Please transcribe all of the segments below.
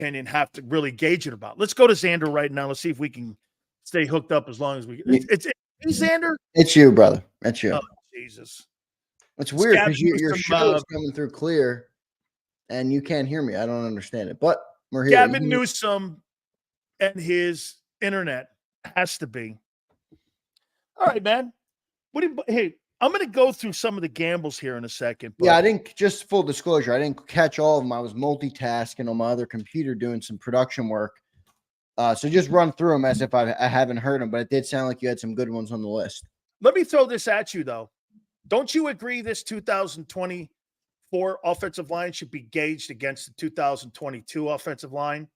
opinion, have to really gauge it about. Let's go to Zander right now. Let's see if we can stay hooked up as long as we can. It's Zander? It's you, brother. That's you. Oh, Jesus. It's weird because your show is coming through clear and you can't hear me. I don't understand it, but we're here. Gavin Newsom and his internet has to be. All right, man. Hey, I'm going to go through some of the gambles here in a second. Yeah, I didn't, just full disclosure, I didn't catch all of them. I was multitasking on my other computer doing some production work. So just run through them as if I haven't heard them, but it did sound like you had some good ones on the list. Let me throw this at you, though. Don't you agree this 2024 offensive line should be gauged against the 2022 offensive line?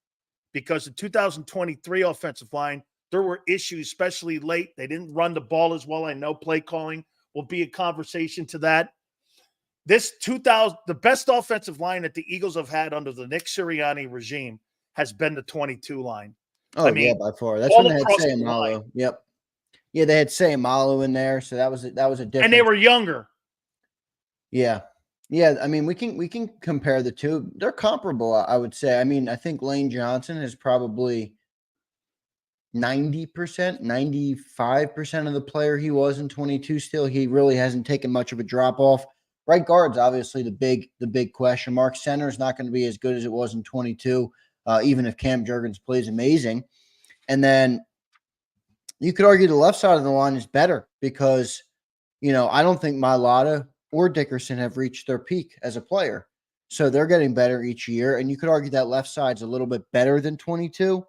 Because the 2023 offensive line, there were issues, especially late. They didn't run the ball as well. I know play calling will be a conversation to that. The best offensive line that the Eagles have had under the Nick Sirianni regime has been the 22 line. Oh, yeah, by far. That's when they had Sayamalo. Yep. Yeah, they had Sayamalo in there, so that was a different. And they were younger. Yeah. Yeah, I mean, we can compare the two. They're comparable, I would say. I mean, I think Lane Johnson is probably 90%, 95% of the player he was in 22 still. He really hasn't taken much of a drop off. Right guard's obviously the big question mark. Center is not going to be as good as it was in 22, even if Cam Jurgens plays amazing. And then you could argue the left side of the line is better because, I don't think Mailata or Dickerson have reached their peak as a player. So they're getting better each year. And you could argue that left side's a little bit better than 22,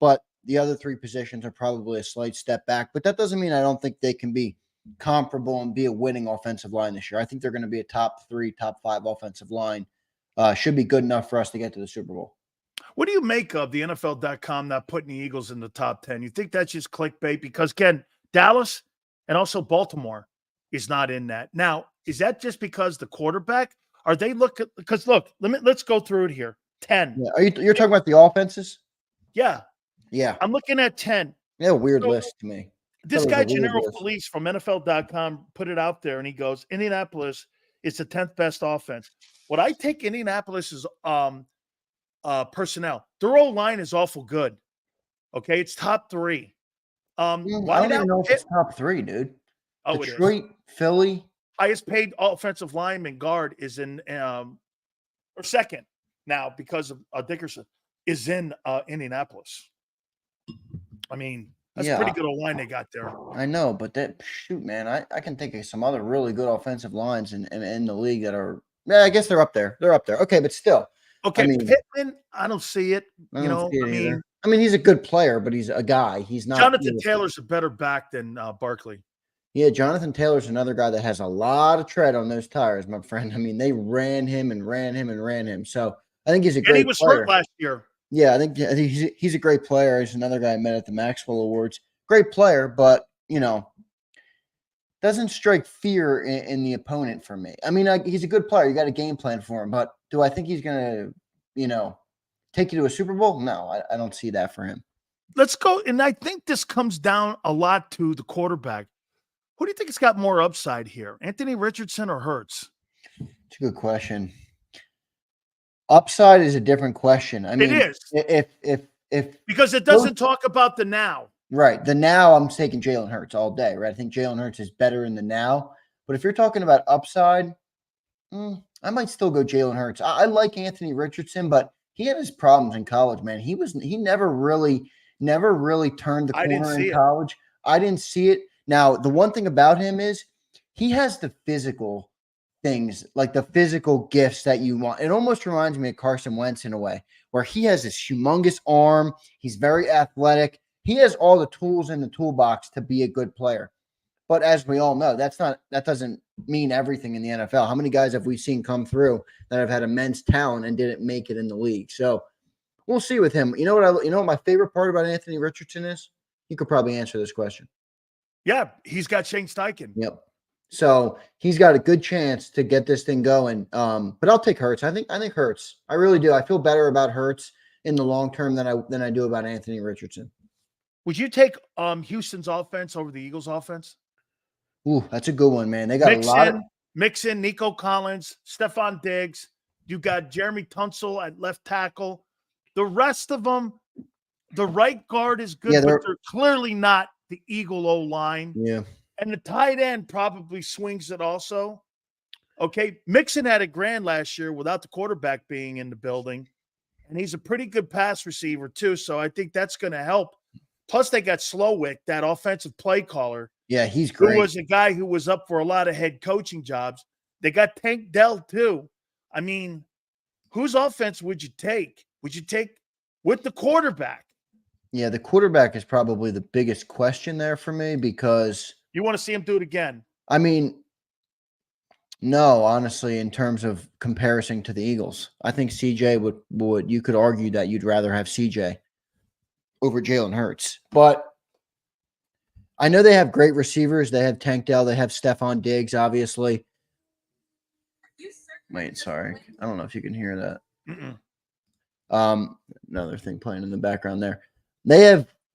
but the other three positions are probably a slight step back. But that doesn't mean I don't think they can be comparable and be a winning offensive line this year. I think they're going to be a top 3, top 5 offensive line. Should be good enough for us to get to the Super Bowl. What do you make of the NFL.com not putting the Eagles in the top 10? You think that's just clickbait? Because, Ken, Dallas and also Baltimore is not in that. Now, is that just because the quarterback? Are they looking – because, look, let's go through it here. 10. Yeah. You're talking about the offenses? Yeah. Yeah. I'm looking at 10. Yeah, weird list to me. This guy, Gennaro Felice from NFL.com, put it out there, and he goes, Indianapolis is the 10th best offense. What I take Indianapolis is personnel. Their O-line is awful good. Okay, it's top 3. I don't even know if it's top 3, dude. Oh, Detroit, Philly. Highest paid offensive lineman guard is in or second now because of Dickerson is in Indianapolis. I mean, that's a pretty good O-line they got there. I know, but shoot, man, I can think of some other really good offensive lines in the league that are. Yeah, I guess they're up there. They're up there. Okay, but still. Okay, Pittman, I don't see it. I mean, he's a good player, but he's a guy. He's not. Jonathan Taylor's a better back than Barkley. Yeah, Jonathan Taylor's another guy that has a lot of tread on those tires, my friend. I mean, they ran him and ran him and ran him. So I think he's a great player. And he was hurt last year. Yeah, I think he's a great player. He's another guy I met at the Maxwell Awards. Great player, but, doesn't strike fear in the opponent for me. I mean, he's a good player. You got a game plan for him. But do I think he's going to, take you to a Super Bowl? No, I don't see that for him. Let's go. And I think this comes down a lot to the quarterback. Who do you think has got more upside here, Anthony Richardson or Hurts? It's a good question. Upside is a different question. I mean, it is. If because it doesn't talk about the now. Right. The now, I'm taking Jalen Hurts all day, right? I think Jalen Hurts is better in the now. But if you're talking about upside, I might still go Jalen Hurts. I like Anthony Richardson, but he had his problems in college, man. He never really turned the corner in college. I didn't see it. Now, the one thing about him is he has the physical things, like the physical gifts that you want. It almost reminds me of Carson Wentz in a way, where he has this humongous arm. He's very athletic. He has all the tools in the toolbox to be a good player. But as we all know, that doesn't mean everything in the NFL. How many guys have we seen come through that have had immense talent and didn't make it in the league? So we'll see with him. You know what my favorite part about Anthony Richardson is? You could probably answer this question. Yeah, he's got Shane Steichen. Yep. So he's got a good chance to get this thing going. But I'll take Hurts. I think Hurts. I really do. I feel better about Hurts in the long term than I do about Anthony Richardson. Would you take Houston's offense over the Eagles' offense? Ooh, that's a good one, man. They got mix in Nico Collins, Stephon Diggs. You got Jeremy Tunsil at left tackle. The rest of them, the right guard is good, Yeah, but they're clearly not the Eagle O-line. yeah. And the tight end probably swings it also. Okay, Mixon had a grand last year without the quarterback being in the building, and he's a pretty good pass receiver too, so I think that's going to help. Plus, they got Slowick, that offensive play caller, Yeah, he's who great. was a guy who was up for a lot of head coaching jobs. They got Tank Dell too. I mean, whose offense would you take? Would you take with the quarterback? Yeah, the quarterback is probably the biggest question there for me because You want to see him do it again? I mean, no, honestly, in terms of comparison to the Eagles, I think CJ would you could argue that you'd rather have CJ over Jalen Hurts. But I know they have great receivers. They have Tank Dell, they have Stephon Diggs, obviously. Wait, sorry. I don't know if you can hear that. Another thing playing in the background there.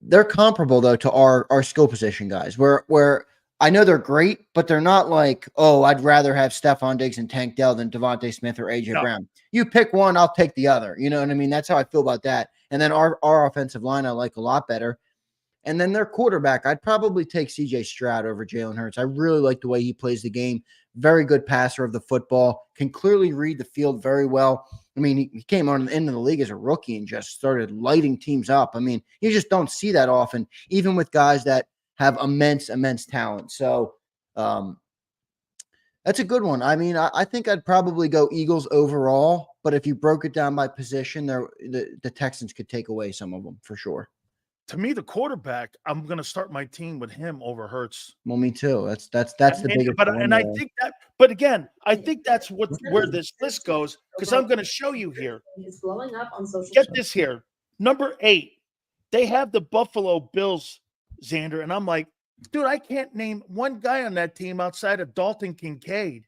They're comparable though to our skill position guys. Where I know they're great, but they're not like, oh, I'd rather have Stephon Diggs and Tank Dell than Devontae Smith or AJ Brown. You pick one, I'll take the other. You know what I mean? That's how I feel about that. And then our offensive line I like a lot better. And then their quarterback, I'd probably take CJ Stroud over Jalen Hurts. I really like the way he plays the game. Very good passer of the football, can clearly read the field very well. I mean, he came on into the league as a rookie and just started lighting teams up. I mean, you just don't see that often, even with guys that have immense talent. So that's a good one. I mean, I think I'd probably go Eagles overall, but if you broke it down by position, the Texans could take away some of them for sure. To me, the quarterback, I'm going to start my team with him over Hurts. Well, me too. That's the biggest. And I think that, but again, I think that's where this list goes because I'm going to show you here. It's blowing up on social. Get this here, number 8. They have the Buffalo Bills, Zander, and I'm like, dude, I can't name one guy on that team outside of Dalton Kincaid,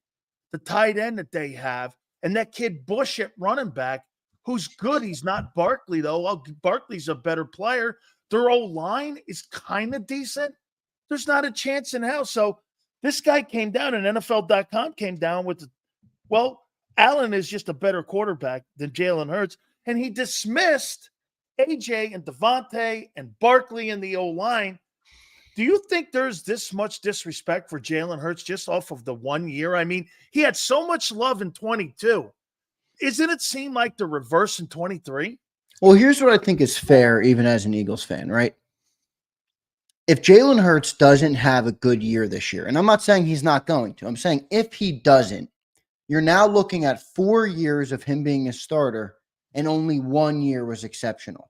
the tight end that they have, and that kid Bush at running back, who's good. He's not Barkley though. Well, Barkley's a better player. Their O-line is kind of decent. There's not a chance in hell. So this guy came down, and NFL.com came down with, Allen is just a better quarterback than Jalen Hurts, and he dismissed AJ and Devontae and Barkley in the O-line. Do you think there's this much disrespect for Jalen Hurts just off of the 1 year? I mean, he had so much love in 22. Isn't it seem like the reverse in 23? Well, here's what I think is fair, even as an Eagles fan, right? If Jalen Hurts doesn't have a good year this year, and I'm not saying he's not going to, I'm saying if he doesn't, you're now looking at 4 years of him being a starter, and only 1 year was exceptional.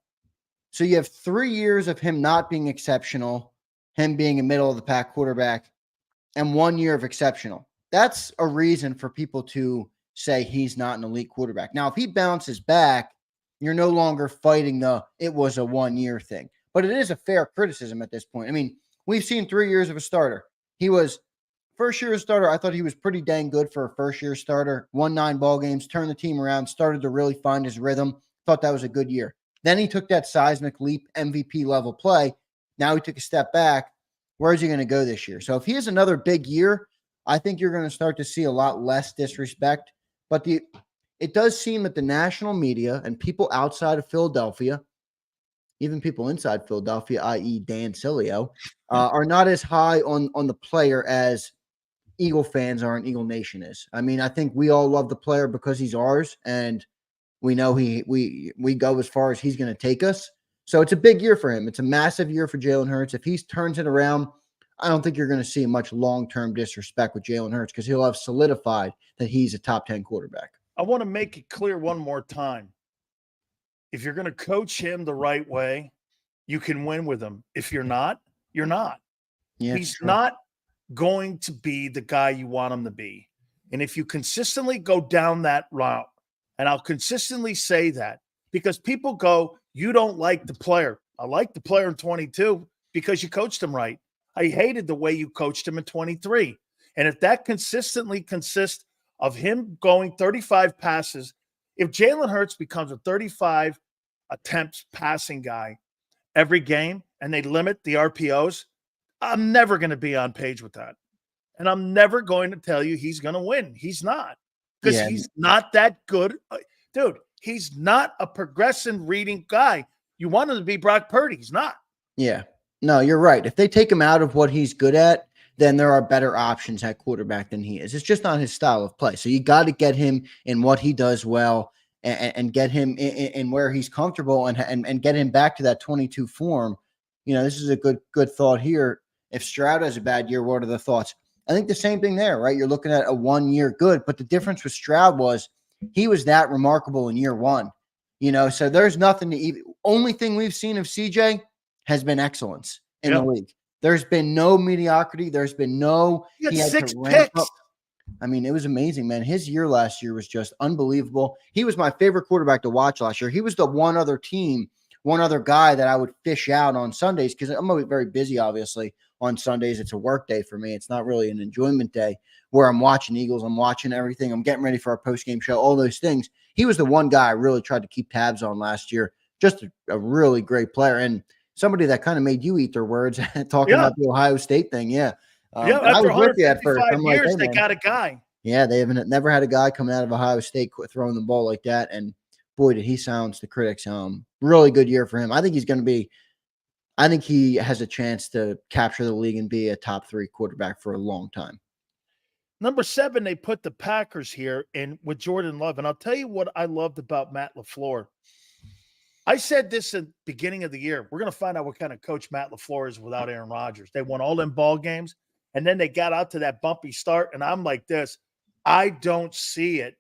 So you have 3 years of him not being exceptional, him being a middle-of-the-pack quarterback, and 1 year of exceptional. That's a reason for people to say he's not an elite quarterback. Now, if he bounces back, you're no longer fighting it was a 1 year thing. But it is a fair criticism at this point. I mean, we've seen 3 years of a starter. He was first year starter. I thought he was pretty dang good for a first year starter. Won 9 ball games, turned the team around, started to really find his rhythm. Thought that was a good year. Then he took that seismic leap, MVP level play. Now he took a step back. Where is he going to go this year? So if he has another big year, I think you're going to start to see a lot less disrespect. But it does seem that the national media and people outside of Philadelphia, even people inside Philadelphia, i.e. Dan Sileo, are not as high on the player as Eagle fans are and Eagle Nation is. I mean, I think we all love the player because he's ours, and we know we go as far as he's going to take us. So it's a big year for him. It's a massive year for Jalen Hurts. If he turns it around, I don't think you're going to see much long-term disrespect with Jalen Hurts because he'll have solidified that he's a top 10 quarterback. I want to make it clear one more time. If you're going to coach him the right way, you can win with him. If you're not, you're not. Yeah, he's not going to be the guy you want him to be. And if you consistently go down that route, and I'll consistently say that because people go, you don't like the player. I like the player in 22 because you coached him right. I hated the way you coached him in 23. And if that consistently consists of him going 35 passes, if Jalen Hurts becomes a 35 attempts passing guy every game and they limit the RPOs, I'm never going to be on page with that. And I'm never going to tell you he's going to win. He's not because he's not that good. Dude, He's not a progression reading guy. You want him to be Brock Purdy. He's not. Yeah. No, you're right. If they take him out of what he's good at, then there are better options at quarterback than he is. It's just not his style of play. So you got to get him in what he does well and get him in where he's comfortable and get him back to that 22 form. You know, this is a good thought here. If Stroud has a bad year, what are the thoughts? I think the same thing there, right? You're looking at a 1 year good, but the difference with Stroud was he was that remarkable in year one. You know, so there's nothing to even – only thing we've seen of CJ has been excellence in the league. There's been no mediocrity. There's been no – he had 6 picks. I mean, it was amazing, man. His year last year was just unbelievable. He was my favorite quarterback to watch last year. He was the one other guy that I would fish out on Sundays because I'm always very busy, obviously, on Sundays. It's a work day for me. It's not really an enjoyment day where I'm watching Eagles. I'm watching everything. I'm getting ready for our postgame show, all those things. He was the one guy I really tried to keep tabs on last year. Just a really great player and somebody that kind of made you eat their words talking about the Ohio State thing. Yeah. After 155 years, they got a guy. Yeah, they haven't never had a guy coming out of Ohio State throwing the ball like that. And boy, did he silence the critics. Really good year for him. I think he has a chance to capture the league and be a top 3 quarterback for a long time. Number 7, they put the Packers here and with Jordan Love. And I'll tell you what I loved about Matt LaFleur. I said this at the beginning of the year. We're going to find out what kind of coach Matt LaFleur is without Aaron Rodgers. They won all them ball games, and then they got out to that bumpy start, and I'm like this. I don't see it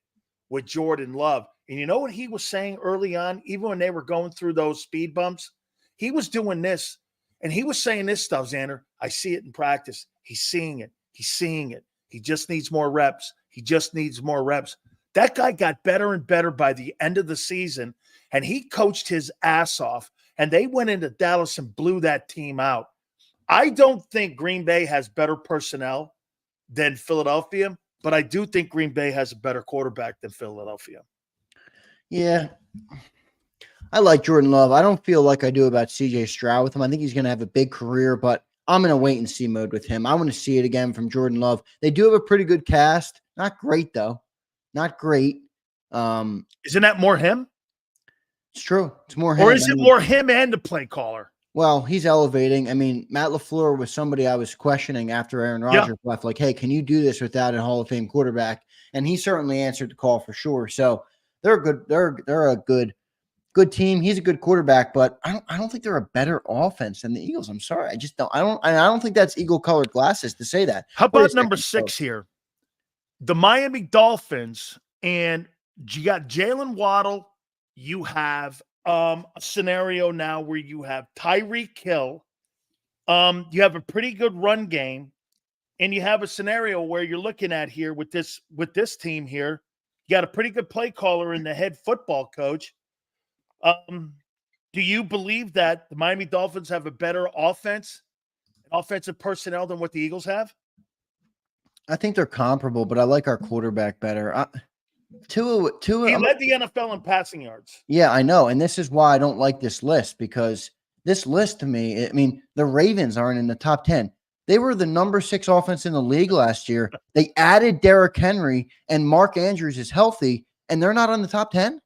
with Jordan Love. And you know what he was saying early on, even when they were going through those speed bumps? He was doing this, and he was saying this stuff, Zander. I see it in practice. He's seeing it. He's seeing it. He just needs more reps. He just needs more reps. That guy got better and better by the end of the season, and he coached his ass off, and they went into Dallas and blew that team out. I don't think Green Bay has better personnel than Philadelphia, but I do think Green Bay has a better quarterback than Philadelphia. Yeah. I like Jordan Love. I don't feel like I do about CJ Stroud with him. I think he's going to have a big career, but I'm in a wait-and-see mode with him. I want to see it again from Jordan Love. They do have a pretty good cast. Not great, though. Not great. Isn't that more him? It's true. It's more him. Or is it more him and the play caller? Well, he's elevating. I mean, Matt LaFleur was somebody I was questioning after Aaron Rodgers left. Like, hey, can you do this without a Hall of Fame quarterback? And he certainly answered the call for sure. So they're a good. They're a good team. He's a good quarterback, but I don't think they're a better offense than the Eagles. I'm sorry. I just don't. I don't think that's eagle-colored glasses to say that. How about number 6 here? The Miami Dolphins, and you got Jalen Waddle. You have a scenario now where you have Tyreek Hill. You have a pretty good run game, and you have a scenario where you're looking at here with this team here. You got a pretty good play caller in the head football coach. Do you believe that the Miami Dolphins have a better offensive personnel than what the Eagles have? I think they're comparable, but I like our quarterback better. Tua, he led the NFL in passing yards. Yeah, I know. And this is why I don't like this list, because this list to me, I mean, the Ravens aren't in the top 10. They were the number 6 offense in the league last year. They added Derrick Henry, and Mark Andrews is healthy, and they're not on the top 10.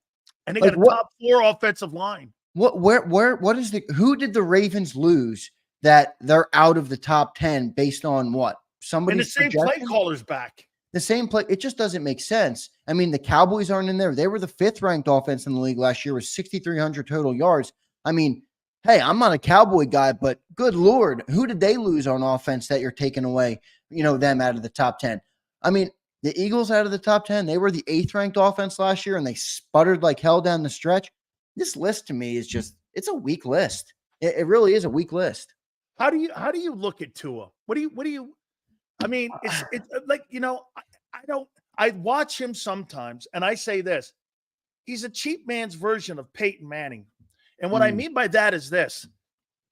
And they got a top 4 offensive line. Who did the Ravens lose that they're out of the top 10 based on what? And the same play caller's back. The same play. It just doesn't make sense. I mean, the Cowboys aren't in there. They were the 5th ranked offense in the league last year with 6,300 total yards. I mean, hey, I'm not a Cowboy guy, but good Lord, who did they lose on offense that you're taking away, them out of the top 10? I mean, the Eagles out of the top 10, they were the 8th ranked offense last year, and they sputtered like hell down the stretch. This list to me is just, it's a weak list. It really is a weak list. How do you look at Tua? I mean, it's like, I watch him sometimes, and I say this: he's a cheap man's version of Peyton Manning. And what I mean by that is this: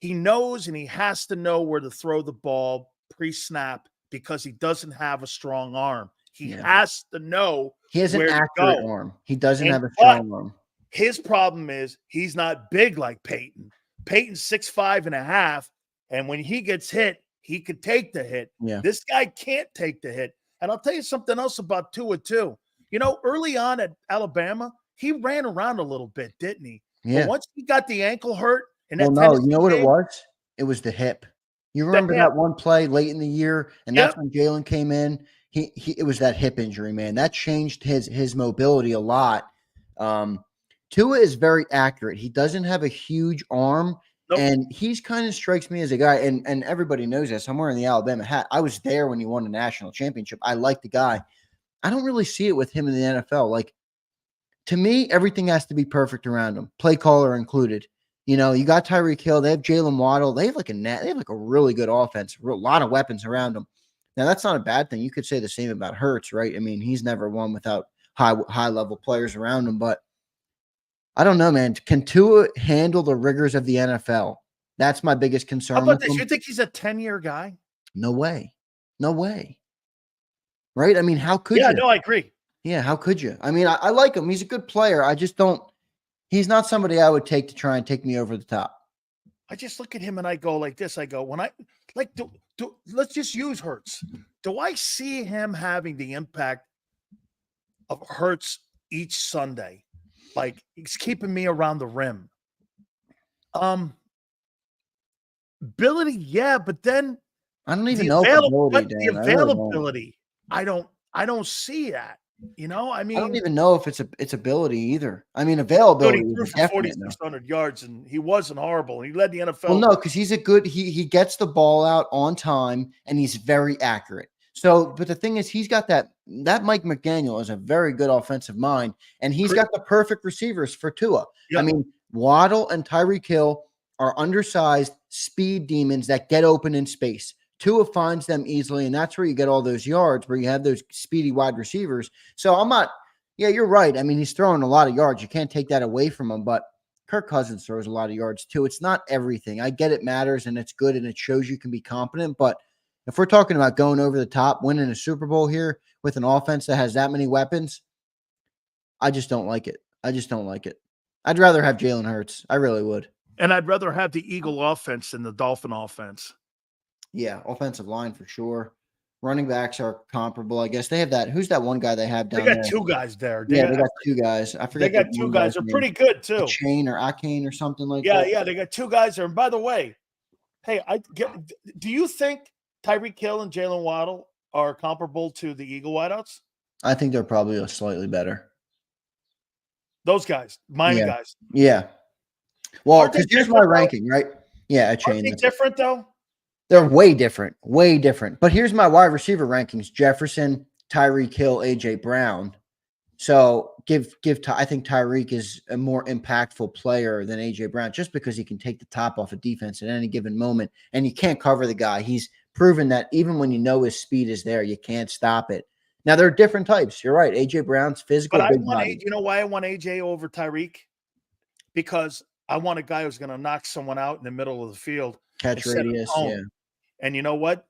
he knows and he has to know where to throw the ball pre-snap because he doesn't have a strong arm. He has to know he has an accurate arm. He doesn't have a strong arm. His problem is he's not big like Peyton. Peyton's 6'5.5", and when he gets hit, he could take the hit. Yeah. This guy can't take the hit. And I'll tell you something else about Tua too. Early on at Alabama, he ran around a little bit, didn't he? Yeah. But once he got the ankle hurt in Well, that no, you Tennessee know what it game, was? It was the hip. You the remember hip. that one play late in the year, and Yep. that's when Jalen came in. It was that hip injury, man. That changed his mobility a lot. Tua is very accurate. He doesn't have a huge arm, Nope. and he's kind of strikes me as a guy, and everybody knows this. I'm wearing the Alabama hat. I was there when he won the national championship. I like the guy. I don't really see it with him in the NFL. Like, to me, everything has to be perfect around him, play caller included. You know, you got Tyreek Hill, they have Jalen Waddle, they have like a really good offense, a lot of weapons around them. Now, that's not a bad thing. You could say the same about Hurts, right? I mean, he's never won without high level players around him. But I don't know, man. Can Tua handle the rigors of the NFL? That's my biggest How concern about with this? him. You think he's a 10-year guy? No way. No way. Right? I mean, how could Yeah, you? no, I agree. Yeah, how could you? I mean, I like him. He's a good player. I just don't. He's not somebody I would take to try and take me over the top. I just look at him and I go like this. I go, when I like let's just use Hurts. Do I see him having the impact of Hurts each Sunday? Like, he's keeping me around the rim. Ability, yeah, but then I don't even the know if ability, the Dan. I really don't. availability, I don't see that. You know, I I don't mean, even know if it's ability either. I mean, dude, availability he is threw a for definite no. 4,600 yards, and he wasn't horrible. He led the NFL. Well, no, because he's a good. He gets the ball out on time, and he's very accurate. So, but the thing is, he's got that Mike McDaniel is a very good offensive mind, and he's got the perfect receivers for Tua. Yep. I mean, Waddle and Tyreek Hill are undersized speed demons that get open in space. Tua finds them easily, and that's where you get all those yards, where you have those speedy wide receivers. So I'm not. Yeah, you're right. I mean, he's throwing a lot of yards. You can't take that away from him, but Kirk Cousins throws a lot of yards too. It's not everything. I get it matters and it's good and it shows you can be competent. But if we're talking about going over the top, winning a Super Bowl here with an offense that has that many weapons, I just don't like it. I just don't like it. I'd rather have Jalen Hurts. I really would. And I'd rather have the Eagle offense than the Dolphin offense. Yeah, offensive line for sure. Running backs are comparable, I guess. They have that. Who's that one guy they have down They there? got two guys there. Yeah, they got two guys. I forget. They got two guys. They're pretty good too. Chain or Akane or something like that. Yeah, they got two guys there. And by the way, hey, do you think Tyreek Hill and Jalen Waddle are comparable to the Eagle wideouts? I think they're probably slightly better. Those guys, Miami guys. Yeah. Well, Aren't they because here's my different, though? ranking, right? Yeah, I Aren't changed they it. different though? They're way different, way different. But here's my wide receiver rankings: Jefferson, Tyreek Hill, AJ Brown. So I think Tyreek is a more impactful player than AJ Brown, just because he can take the top off a defense at any given moment, and you can't cover the guy. He's proven that even when you know his speed is there, you can't stop it. Now there are different types. You're right. AJ Brown's physical, But big body. you know why I want AJ over Tyreek? Because I want a guy who's going to knock someone out in the middle of the field. Catch radius, yeah. And you know what?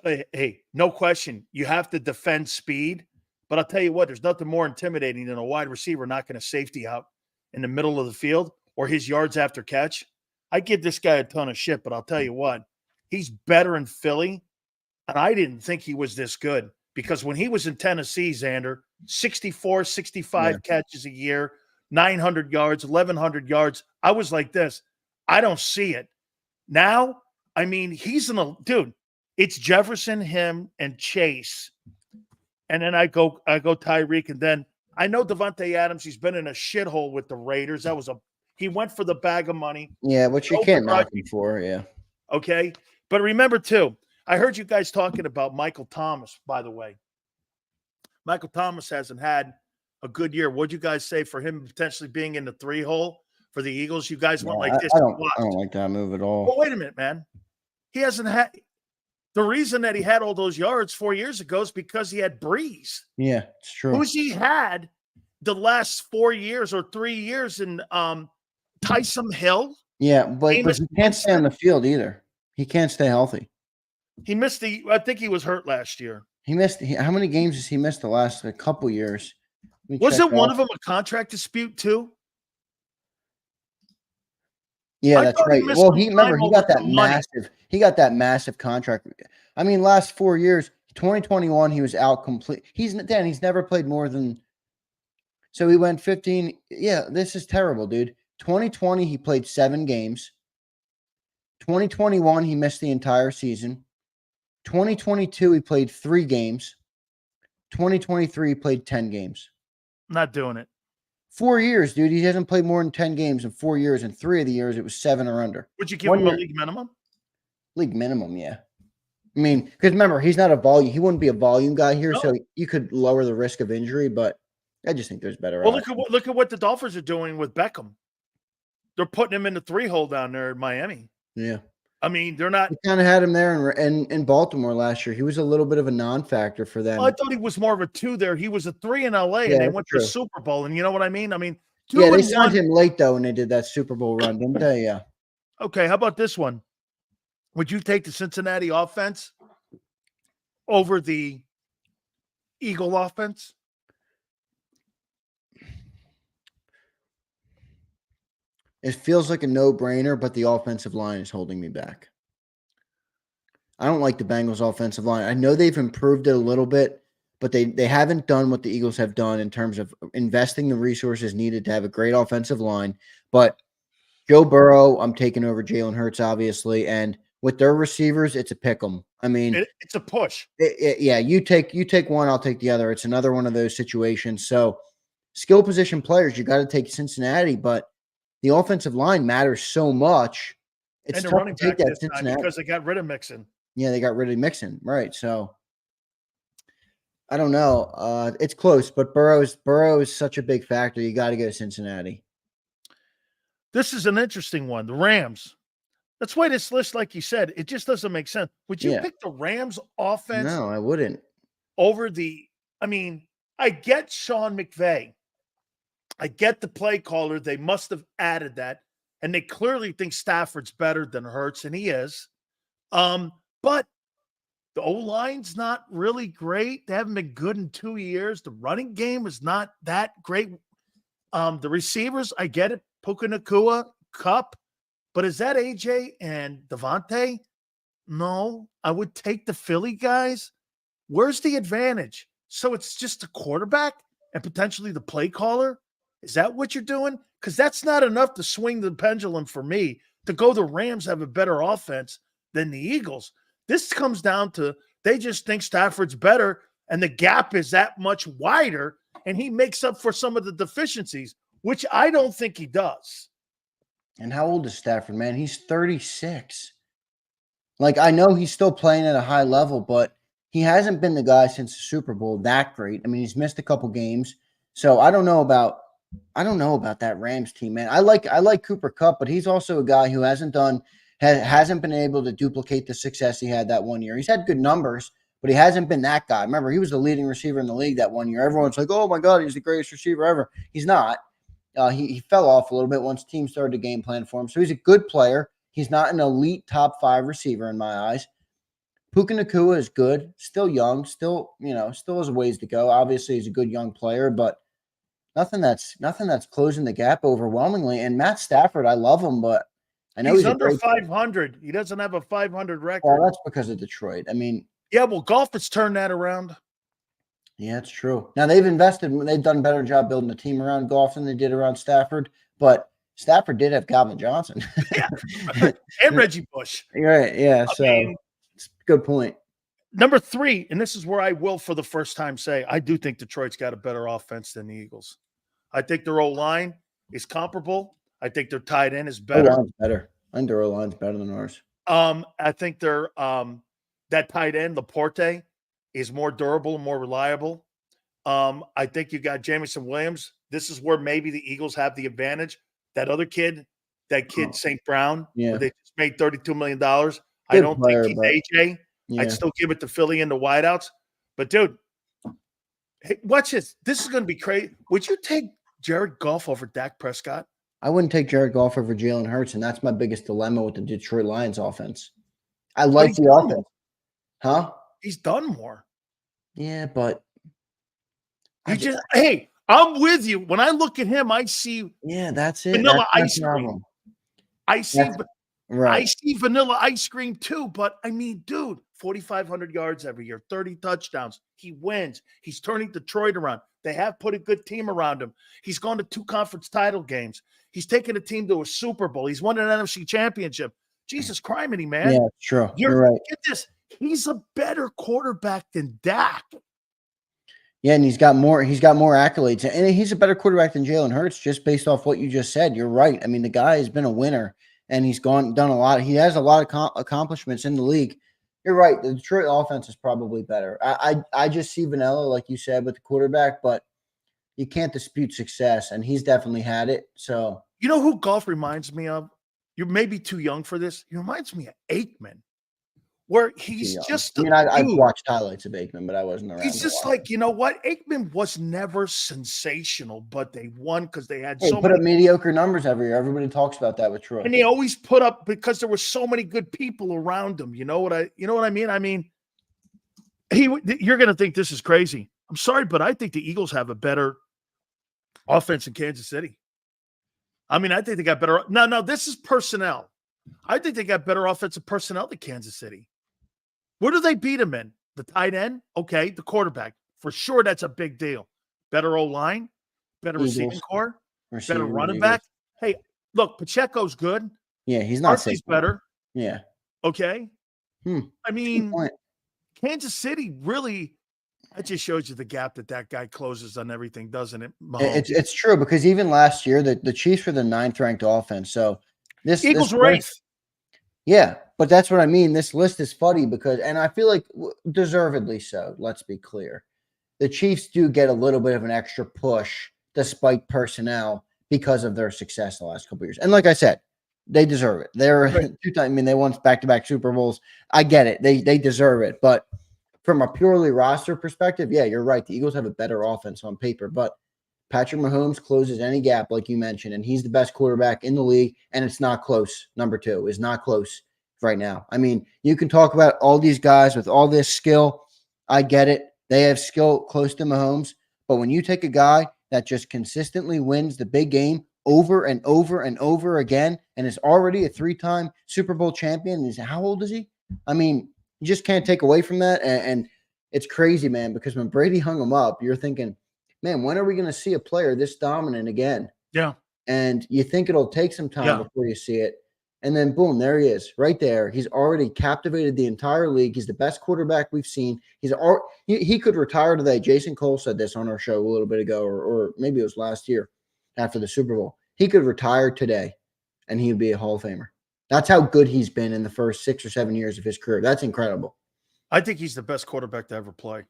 Hey, no question. You have to defend speed. But I'll tell you what, there's nothing more intimidating than a wide receiver knocking a safety out in the middle of the field or his yards after catch. I give this guy a ton of shit, but I'll tell you what, he's better in Philly. And I didn't think he was this good because when he was in Tennessee, Zander, 64, 65 catches a year, 900 yards, 1,100 yards. I was like this. I don't see it. Now, I mean, he's in a – dude, it's Jefferson, him, and Chase. And then I go Tyreek, and then I know Devontae Adams. He's been in a shithole with the Raiders. He went for the bag of money. Yeah, which you can't knock him for. Yeah. Okay, but remember too, I heard you guys talking about Michael Thomas. By the way, Michael Thomas hasn't had a good year. What'd you guys say for him potentially being in the 3-hole for the Eagles? You guys went like this. I don't like that move at all. Well, wait a minute, man. He hasn't had. The reason that he had all those yards 4 years ago is because he had Breeze. Yeah, it's true. Who's he had the last 4 years or 3 years in Taysom Hill? Yeah, but he can't stay on the field either. He can't stay healthy. He missed I think he was hurt last year. He missed how many games has he missed the last couple years? Wasn't one of them a contract dispute too? Yeah, that's right. Well, he got that massive contract. I mean, last 4 years, 2021, he was out complete. He's never played more than So he went 15. Yeah, this is terrible, dude. 2020, he played 7 games. 2021, he missed the entire season. 2022, he played 3 games. 2023, he played 10 games. Not doing it. 4 years, dude. He hasn't played more than 10 games in 4 years. In 3 of the years, it was 7 or under. Would you give 1 him a year, league minimum? league minimum, yeah. I mean, because remember, he's not a volume. He wouldn't be a volume guy here, No. so you could lower the risk of injury. But I just think there's better. Well, options. look at what the Dolphins are doing with Beckham. They're putting him in the 3-hole down there in Miami. Yeah. I mean, they're not. We kind of had him there in Baltimore last year. He was a little bit of a non-factor for them. I thought he was more of a 2 there. He was a 3 in LA, Yeah, and they that's went to true. the Super Bowl. And you know what I mean? 2 Yeah, they and signed 1. him late though when they did that Super Bowl run, didn't they? Yeah. Okay, how about this one? Would you take the Cincinnati offense over the Eagle offense? It feels like a no-brainer, but the offensive line is holding me back. I don't like the Bengals offensive line. I know they've improved it a little bit, but they haven't done what the Eagles have done in terms of investing the resources needed to have a great offensive line. But Joe Burrow, I'm taking over Jalen Hurts, obviously, and with their receivers, it's a pick 'em. I mean, It's a push. yeah, you take one, I'll take the other. It's another one of those situations. So, skill position players, you got to take Cincinnati, but the offensive line matters so much. It's And the tough running to take back that this time Cincinnati. because they got rid of Mixon. Yeah, they got rid of Mixon, right? So I don't know. It's close, but Burrow is such a big factor. You got to go to Cincinnati. This is an interesting one. The Rams. That's why this list, like you said, it just doesn't make sense. Would you Yeah. pick the Rams offense No, I wouldn't. over the? I get Sean McVay. I get the play caller. They must have added that. And they clearly think Stafford's better than Hurts, and he is. But the O-line's not really great. They haven't been good in 2 years. The running game is not that great. The receivers, I get it. Puka Nacua, Kupp. But is that AJ and Devontae? No. I would take the Philly guys. Where's the advantage? So it's just the quarterback and potentially the play caller? Is that what you're doing? Because that's not enough to swing the pendulum for me to go the Rams have a better offense than the Eagles. This comes down to they just think Stafford's better and the gap is that much wider and he makes up for some of the deficiencies, which I don't think he does. And how old is Stafford, man? He's 36. Like, I know he's still playing at a high level, but he hasn't been the guy since the Super Bowl that great. I mean, he's missed a couple games. So I don't know about that Rams team, man. I like Cooper Kupp, but he's also a guy who hasn't been able to duplicate the success he had that 1 year. He's had good numbers, but he hasn't been that guy. Remember, he was the leading receiver in the league that 1 year. Everyone's like, oh my God, he's the greatest receiver ever. He's not. He fell off a little bit once teams started to game plan for him. So he's a good player. He's not an elite top 5 receiver in my eyes. Puka Nacua is good, still young, still has a ways to go. Obviously, he's a good young player, but nothing that's closing the gap overwhelmingly. And Matt Stafford, I love him, but I know he's under 500. He doesn't have a 500 record. Well, that's because of Detroit. I mean, yeah, well, golf has turned that around. Yeah, it's true. Now they've done a better job building a team around Goff than they did around Stafford, but Stafford did have Calvin Johnson. Yeah. And Reggie Bush. Right. Yeah. So it's a good point. Number 3, and this is where I will for the first time say, I do think Detroit's got a better offense than the Eagles. I think their O-line is comparable. I think their tight end is better. O-line's better. I think their O-line's better than ours. I think their that tight end, Laporte, is more durable and more reliable. I think you got Jamison Williams. This is where maybe the Eagles have the advantage. That other kid, St. Brown, where they just made $32 million. I don't think he's AJ. Yeah. I'd still give it to Philly and the wideouts. But, dude, hey, watch this. This is going to be crazy. Would you take Jared Goff over Dak Prescott? I wouldn't take Jared Goff over Jalen Hurts, and that's my biggest dilemma with the Detroit Lions offense. I like the offense. Huh? He's done more. Yeah, but hey, I'm with you. When I look at him, I see that's it. vanilla ice cream. I see Right. I see vanilla ice cream too, but I mean, dude, 4,500 yards every year, 30 touchdowns. He wins. He's turning Detroit around. They have put a good team around him. He's gone to 2 conference title games. He's taken a team to a Super Bowl. He's won an NFC championship. Jesus criminy, man. Yeah, true. You're right. Get this. He's a better quarterback than Dak. Yeah, and he's got more accolades. And he's a better quarterback than Jalen Hurts, just based off what you just said. You're right. I mean, the guy has been a winner, and he's done a lot. He has a lot of accomplishments in the league. You're right. The Detroit offense is probably better. I just see vanilla, like you said, with the quarterback, but you can't dispute success, and he's definitely had it. So you know who golf reminds me of? You're maybe too young for this. He reminds me of Aikman, where he's just. I mean, I've watched highlights of Aikman, but I wasn't around. He's just like, you know what? Aikman was never sensational, but they won because they had so many mediocre numbers every year. Everybody talks about that with Troy, and they always put up because there were so many good people around him. You know what I mean? I mean, you're going to think this is crazy. I'm sorry, but I think the Eagles have a better offense in Kansas City. I mean, I think they got better. No, this is personnel. I think they got better offensive personnel than Kansas City. Where do they beat them in? The tight end? Okay. The quarterback. For sure, that's a big deal. Better O-line, better receiving core, better running back. Hey, look, Pacheco's good. Yeah, he's not safe. Better. Yeah. Okay. I mean, Kansas City really, that just shows you the gap that guy closes on everything, doesn't it? It's true, because even last year, the Chiefs were the 9th ranked offense. So this Eagles were 8th. Yeah, but that's what I mean. This list is funny because, and I feel like deservedly so, let's be clear. The Chiefs do get a little bit of an extra push despite personnel because of their success the last couple of years. And like I said, they deserve it. They're I mean, they won back-to-back Super Bowls. I get it. They deserve it. But from a purely roster perspective, yeah, you're right. The Eagles have a better offense on paper, but Patrick Mahomes closes any gap, like you mentioned, and he's the best quarterback in the league, and it's not close. Number 2 is not close right now. I mean, you can talk about all these guys with all this skill. I get it. They have skill close to Mahomes, but when you take a guy that just consistently wins the big game over and over and over again and is already a 3-time Super Bowl champion, how old is he? I mean, you just can't take away from that, and it's crazy, man, because when Brady hung him up, you're thinking, man, when are we going to see a player this dominant again? Yeah. And you think it'll take some time before you see it. And then, boom, there he is right there. He's already captivated the entire league. He's the best quarterback we've seen. He could retire today. Jason Cole said this on our show a little bit ago, or maybe it was last year after the Super Bowl. He could retire today, and he would be a Hall of Famer. That's how good he's been in the first 6 or 7 years of his career. That's incredible. I think he's the best quarterback to ever play.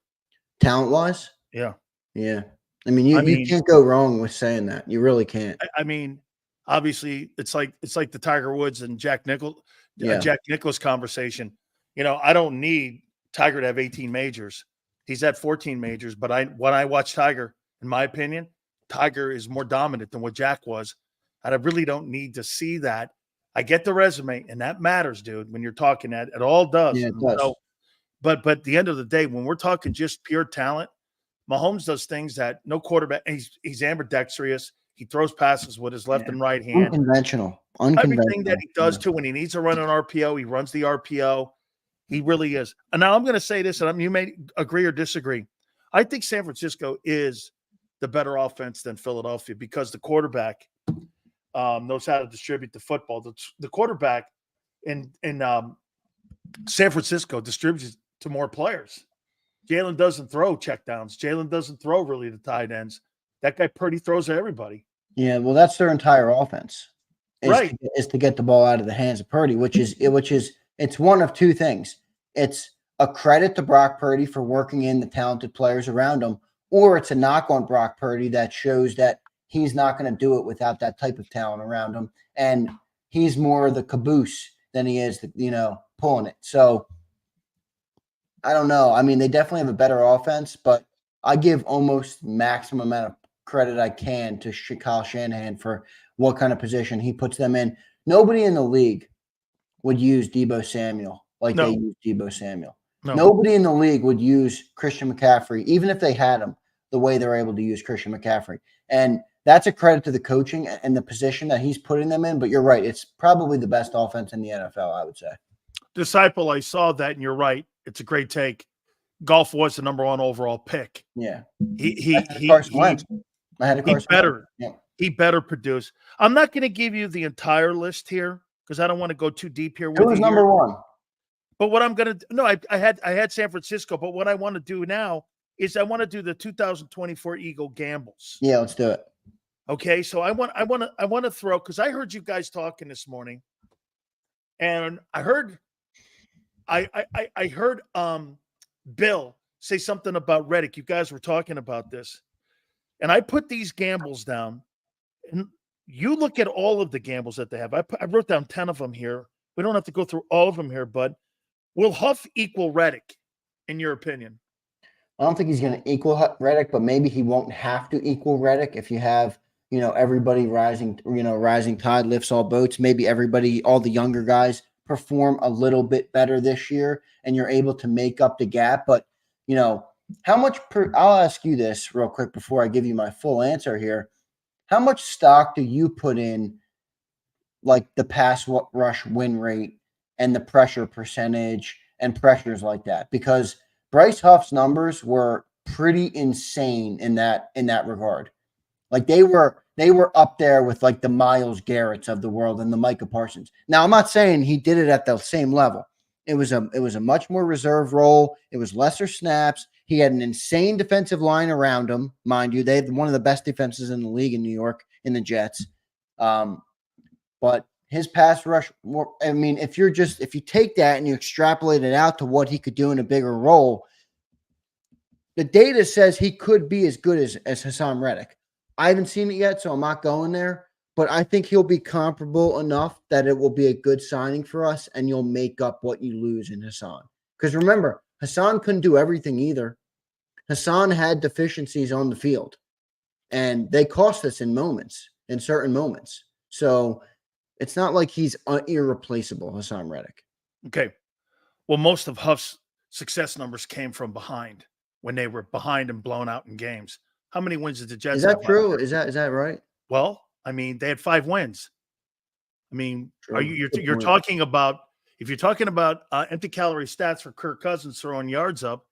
Talent-wise? Yeah. Yeah. I mean, you can't go wrong with saying that. You really can't. I mean, obviously, it's like the Tiger Woods and Jack Nicklaus conversation. You know, I don't need Tiger to have 18 majors. He's at 14 majors, but when I watch Tiger, in my opinion, Tiger is more dominant than what Jack was. And I really don't need to see that. I get the resume, and that matters, dude, when you're talking that. It all does. Yeah, it does. So, but at the end of the day, when we're talking just pure talent, Mahomes does things that no quarterback. He's ambidextrous. He throws passes with his left and right hand. Unconventional. Everything that he does too. When he needs to run an RPO, he runs the RPO. He really is. And now I'm going to say this, and you may agree or disagree. I think San Francisco is the better offense than Philadelphia because the quarterback knows how to distribute the football. The quarterback in San Francisco distributes to more players. Jalen doesn't throw checkdowns. Jalen doesn't throw really the tight ends. That guy Purdy throws to everybody. Yeah, well, that's their entire offense. Is to get the ball out of the hands of Purdy, which is it's one of 2 things. It's a credit to Brock Purdy for working in the talented players around him, or it's a knock on Brock Purdy that shows that he's not going to do it without that type of talent around him, and he's more the caboose than he is, pulling it. So I don't know. I mean, they definitely have a better offense, but I give almost maximum amount of credit I can to Kyle Shanahan for what kind of position he puts them in. Nobody in the league would use Deebo Samuel like they use Deebo Samuel. No. Nobody in the league would use Christian McCaffrey, even if they had him, the way they're able to use Christian McCaffrey. And that's a credit to the coaching and the position that he's putting them in. But you're right. It's probably the best offense in the NFL, I would say. Disciple, I saw that, and you're right. It's a great take. Goff was the #1 overall pick. Yeah. He better. Yeah. He better produce. I'm not going to give you the entire list here because I don't want to go too deep here. Who was number 1? But what I'm going to do, no, I had San Francisco, but what I want to do now is I want to do the 2024 Eagle gambles. Yeah, let's do it. Okay, so I want to throw, because I heard you guys talking this morning, and I heard Bill say something about Reddick. You guys were talking about this, and I put these gambles down, and you look at all of the gambles that they have. I wrote down 10 of them here. We don't have to go through all of them here, but will Huff equal Reddick, in your opinion? I don't think he's going to equal Reddick, but maybe he won't have to equal Reddick if you have, everybody rising tide lifts all boats. Maybe everybody, all the younger guys, perform a little bit better this year, and you're able to make up the gap. But, how much I'll ask you this real quick before I give you my full answer here. How much stock do you put in, like, the pass rush win rate and the pressure percentage and pressures like that? Because Bryce Huff's numbers were pretty insane in that regard. Like, they were up there with, like, the Myles Garretts of the world and the Micah Parsons. Now, I'm not saying he did it at the same level. It was a much more reserve role. It was lesser snaps. He had an insane defensive line around him, mind you. They had one of the best defenses in the league in New York, in the Jets. But his pass rush, if you take that and you extrapolate it out to what he could do in a bigger role, the data says he could be as good as Hassan Reddick. I haven't seen it yet, so I'm not going there. But I think he'll be comparable enough that it will be a good signing for us, and you'll make up what you lose in Hassan. Because remember, Hassan couldn't do everything either. Hassan had deficiencies on the field, and they cost us in certain moments. So it's not like he's irreplaceable, Hassan Reddick. Okay. Well, most of Huff's success numbers came from behind, when they were behind and blown out in games. How many wins did the Jets have? Is that true? Is that right? Well, they had 5 wins. True. You're talking about, if you're talking about empty calorie stats for Kirk Cousins throwing yards up,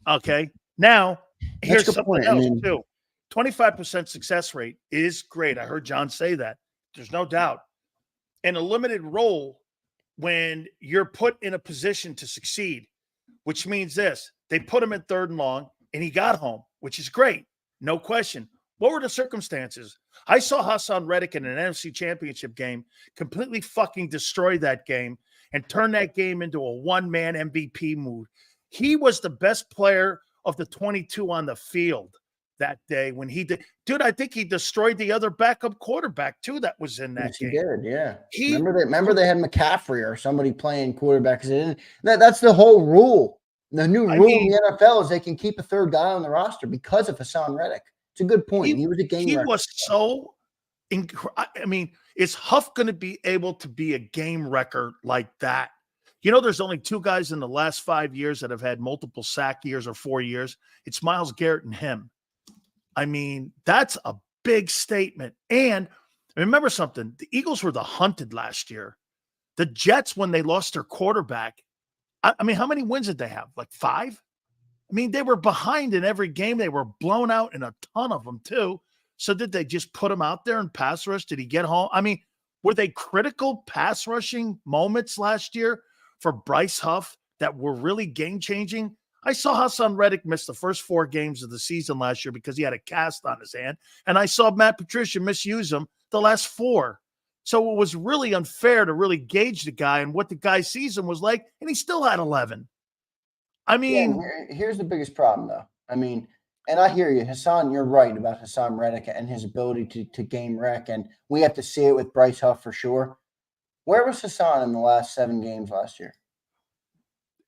okay. Now, here's something else too. 25% success rate is great. I heard John say that. There's no doubt. In a limited role, when you're put in a position to succeed, which means this, they put him in 3rd and long, and he got home, which is great. No question. What were the circumstances? I saw Hassan Reddick in an NFC Championship game completely fucking destroy that game and turn that game into a one-man MVP mood. He was the best player of the 22 on the field that day when he did. Dude, I think he destroyed the other backup quarterback too that was in that game. He did, yeah. Remember they had McCaffrey or somebody playing quarterback. That's the whole rule. The new rule in the NFL is they can keep a 3rd guy on the roster because of Hassan Reddick. It's a good point. He was a game wrecker. He was so is Huff going to be able to be a game wrecker like that? There's only 2 guys in the last 5 years that have had multiple sack years or 4 years. It's Myles Garrett and him. That's a big statement. And remember something, the Eagles were the hunted last year. The Jets, when they lost their quarterback, how many wins did they have? Like 5? They were behind in every game. They were blown out in a ton of them too. So did they just put him out there and pass rush? Did he get home? Were they critical pass rushing moments last year for Bryce Huff that were really game-changing? I saw Hassan Reddick miss the first 4 games of the season last year because he had a cast on his hand, and I saw Matt Patricia misuse him the last 4. So it was really unfair to really gauge the guy and what the guy's season was like, and he still had 11. Here's the biggest problem, though. And I hear you, Hassan. You're right about Hassan Reddick and his ability to game wreck, and we have to see it with Bryce Huff for sure. Where was Hassan in the last 7 games last year?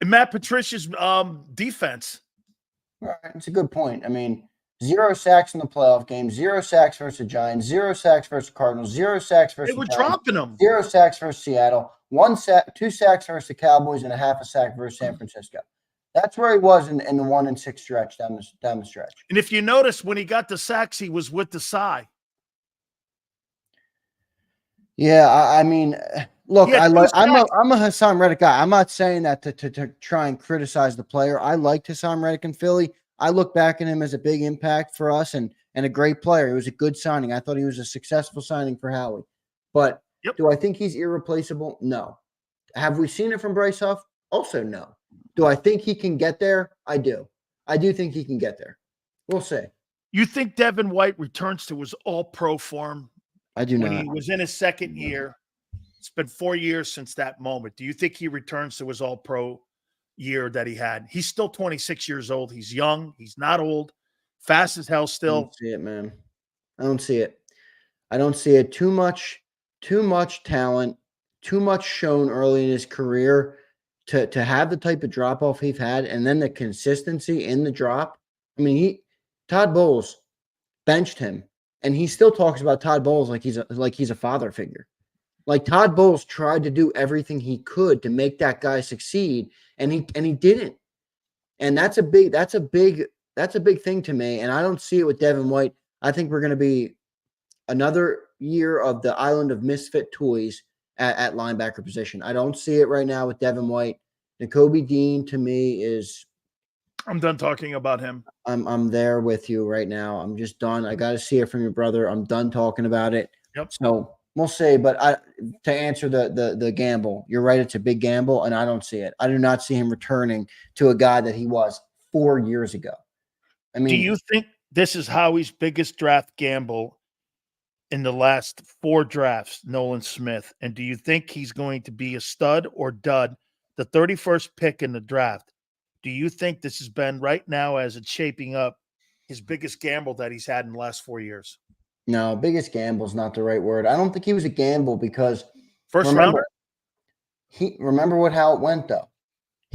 Matt Patricia's defense. Right, it's a good point. 0 sacks in the playoff game, 0 sacks versus the Giants, 0 sacks versus the Cardinals, 0 sacks versus they were the Giants, dropping them. 0 sacks versus Seattle, 1 sack, 2 sacks versus the Cowboys, and a half a sack versus San Francisco. That's where he was in the 1-6 stretch down the stretch. And if you notice, when he got the sacks, he was with the Cy. Yeah, I mean, look, He had two sacks. I'm a Hassan Reddick guy. I'm not saying that to try and criticize the player. I liked Hassan Reddick in Philly. I look back at him as a big impact for us and a great player. He was a good signing. I thought he was a successful signing for Howie. But Yep. do I think he's irreplaceable? No. Have we seen it from Bryce Huff? Also, no. Do I think he can get there? I do. I do think he can get there. We'll see. You think Devin White returns to his all-pro form I do when not. he was in his second year? It's been 4 years since that moment. Do you think he returns to his all-pro year that he had? He's still 26 years old. He's young. He's not old. Fast as hell I still. don't see it, man. I don't see it. I don't see it. Too much talent, too much shown early in his career to have the type of drop off he's had, and then the consistency in the drop. I mean, Todd Bowles benched him, and he still talks about Todd Bowles like he's a father figure. Like Todd Bowles tried to do everything he could to make that guy succeed, and he didn't. And that's a big thing to me. And I don't see it with Devin White. I think we're going to be another year of the island of misfit toys at linebacker position. I don't see it right now with Devin White. Nakobe Dean to me is. I'm done talking about him. I'm there with you right now. I'm just done. I got to see it from your brother. I'm done talking about it. Yep. So we'll see. But to answer the gamble, you're right. It's a big gamble, and I don't see it. I do not see him returning to a guy that he was 4 years ago. I mean, do you think this is Howie's biggest draft gamble in the last 4 drafts, Nolan Smith? And do you think he's going to be a stud or dud, the 31st pick in the draft? Do you think this has been right now, as it's shaping up, his biggest gamble that he's had in the last 4 years? No, biggest gamble is not the right word. I don't think he was a gamble because rounder. Remember how it went though.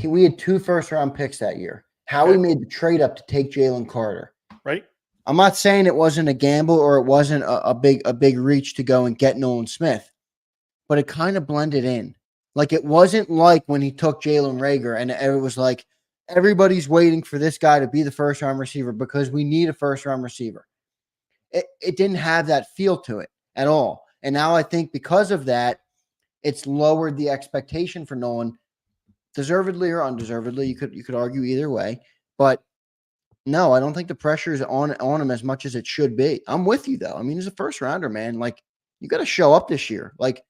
We had 2 first-round picks that year. Howie made the trade up to take Jalen Carter. Right. I'm not saying it wasn't a gamble or it wasn't a big reach to go and get Nolan Smith, but it kind of blended in. Like it wasn't like when he took Jalen Reagor and it was like everybody's waiting for this guy to be the first-round receiver because we need a first-round receiver. It didn't have that feel to it at all. And now I think because of that, it's lowered the expectation for Nolan, deservedly or undeservedly. You could argue either way, but no, I don't think the pressure is on him as much as it should be. I'm with you though. I mean, he's a first rounder, man. Like you got to show up this year. Like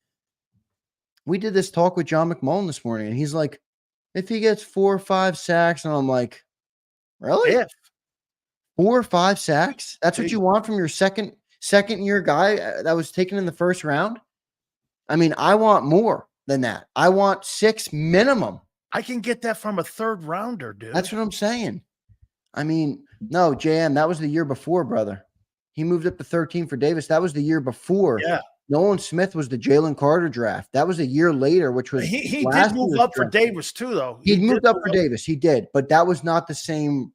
we did this talk with John McMullen this morning, and he's like, if he gets 4 or 5 sacks, and I'm like, really? If 4 or 5 sacks? That's what you want from your second year guy that was taken in the first round? I mean, I want more than that. I want 6 minimum. I can get that from a 3rd rounder, dude. That's what I'm saying. I mean, no, JM, that was the year before, brother. He moved up to 13 for Davis. That was the year before. Yeah. Nolan Smith was the Jalen Carter draft. That was a year later, which was he did move up for Davis too, though. He moved up for Davis. He did, but that was not the same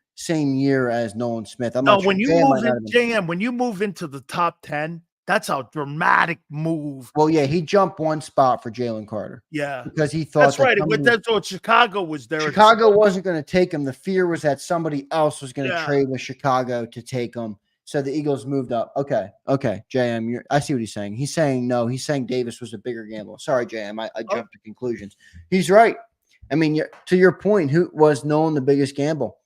year as Nolan Smith. I'm not sure. When you move into the top 10, that's a dramatic move. Well, yeah, he jumped 1 spot for Jalen Carter. Yeah, because he thought that's right. That's what Chicago was there. Chicago wasn't going to take him. The fear was that somebody else was going to trade with Chicago to take him. So the Eagles moved up. Okay, JM, I see what he's saying. He's saying no. He's saying Davis was a bigger gamble. Sorry, JM, I jumped to conclusions. He's right. I mean, to your point, who was Nolan the biggest gamble?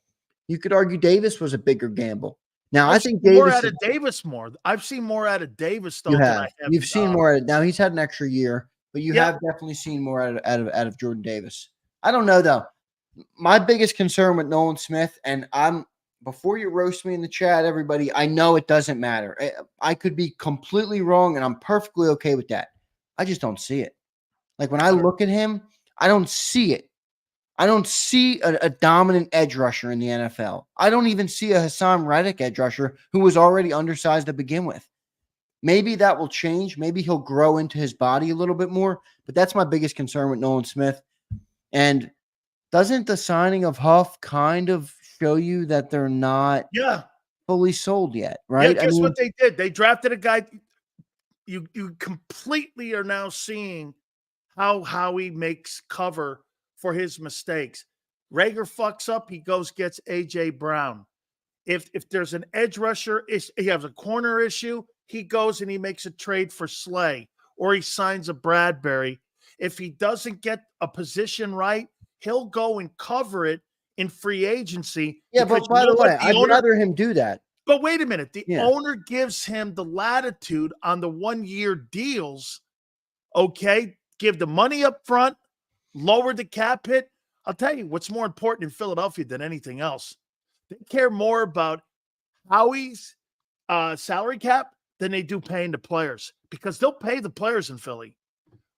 You could argue Davis was a bigger gamble. Now, I think Davis more out of Davis more. I've seen more out of Davis though. You've seen more out of. Now he's had an extra year, but you have definitely seen more out of Jordan Davis. I don't know though. My biggest concern with Nolan Smith, and before you roast me in the chat, everybody, I know it doesn't matter. I could be completely wrong, and I'm perfectly okay with that. I just don't see it. Like when I look at him, I don't see it. I don't see a dominant edge rusher in the NFL. I don't even see a Hassan Reddick edge rusher who was already undersized to begin with. Maybe that will change. Maybe he'll grow into his body a little bit more, but that's my biggest concern with Nolan Smith. And doesn't the signing of Huff kind of show you that they're not fully sold yet, right? Yeah, guess what they did? They drafted a guy. You completely are now seeing how Howie makes cover for his mistakes. Reagor fucks up, he gets A.J. Brown. If there's an edge rusher, he has a corner issue, he goes and he makes a trade for Slay. or he signs a Bradbury. If he doesn't get a position right, he'll go and cover it in free agency. Yeah, but by the way, I'd rather him do that. But wait a minute. The Yeah. owner gives him the latitude on the 1-year deals. Okay. Give the money up front, lower the cap hit. I'll tell you what's more important in Philadelphia than anything else. They care more about Howie's salary cap than they do paying the players, because they'll pay the players in Philly.